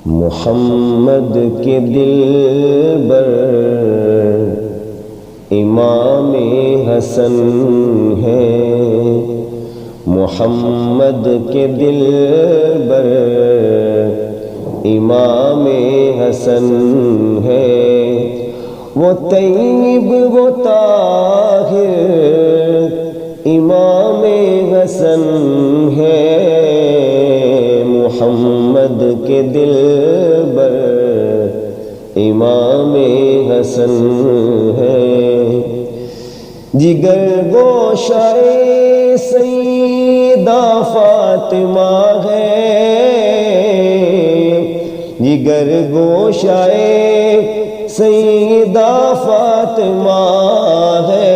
محمد کے دل بر امام حسن ہے، محمد کے دل بر امام حسن ہے، وہ طیب وہ طاہر امام حسن ہے، محمد کے دل بر امام حسن ہے، جگر گوشہ سیدہ فاطمہ ہے، جگر گوشہ سیدہ فاطمہ ہے،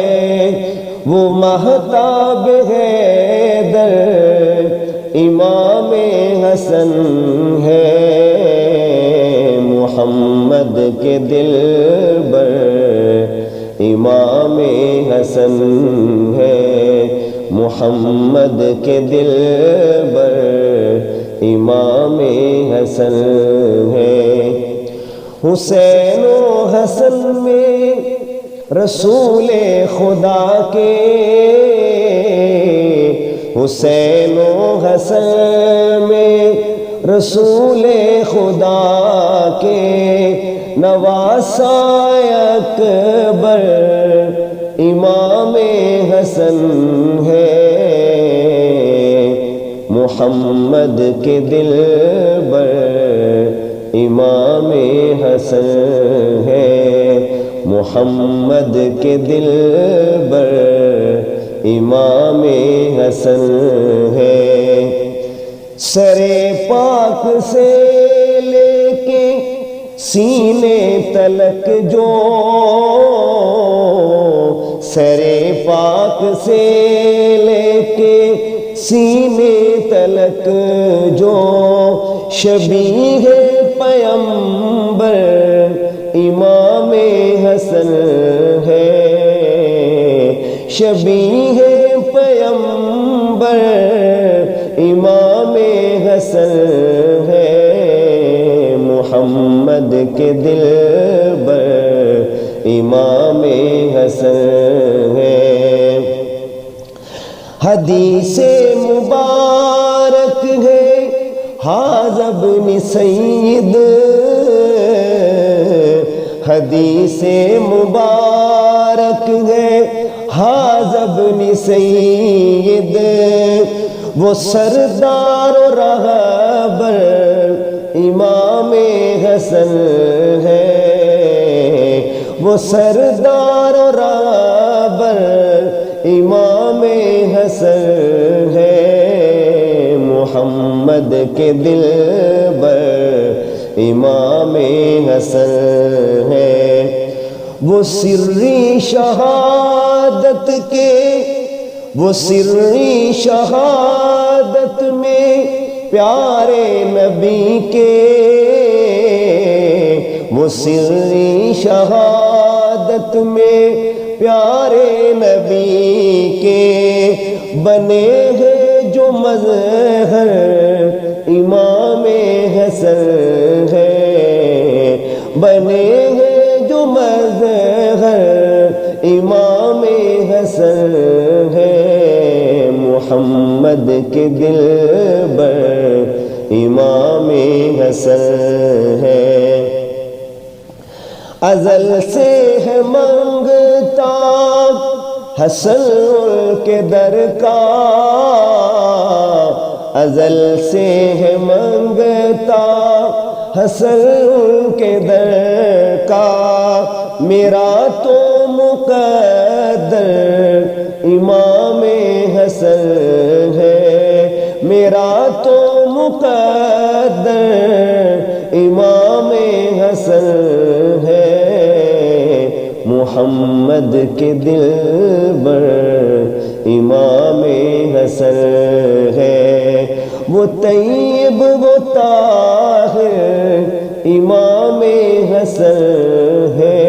وہ مہتاب ہے در امام حسن ہے، محمد کے دل بر امام حسن ہے، محمد کے دل بر امام حسن ہے، حسین و حسن میں رسول خدا کے، حسین و حسن میں رسول خدا کے، نواسہ اکبر امام حسن ہے، محمد کے دل بر امام حسن ہے، محمد کے دل بر امام حسن ہے، سر پاک سے لے کے سینے تلک جو، سر پاک سے لے کے سینے تلک جو، شبیہ پیمبر امام حسن ہے، شبیہ پیمبر امام حسن ہے، محمد کے دل بر امام حسن ہے، حدیث مبارک ہے ھذا ابن سید، حدیث مبارک ہے ھذا ابن سید، وہ سردار و رہبر امام حسن ہے، وہ سردار و رہبر امام حسن ہے، محمد کے دل بر امام حسن ہے، وہ سری شہادت کے، وہ سری شہادت میں پیارے نبی کے، وہ سری شہادت میں پیارے نبی کے، بنے ہیں جو مظہر امام حسن ہے، بنے ہیں جو مظہر امام حسن ہے، محمد کے دل بر امام حسن ہے، ازل سے ہے منگتا حسن کے در کا، ازل سے ہے منگتا حسن کے در کا، میرا تو مقدر امام حسن ہے، میرا تو مقدر امام حسن ہے، محمد کے دل بر امام حسن ہے، وہ طیب وہ طاہر امام حسن ہے،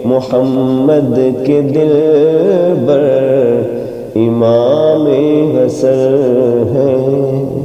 محمد کے دل بر امام حسن ہے۔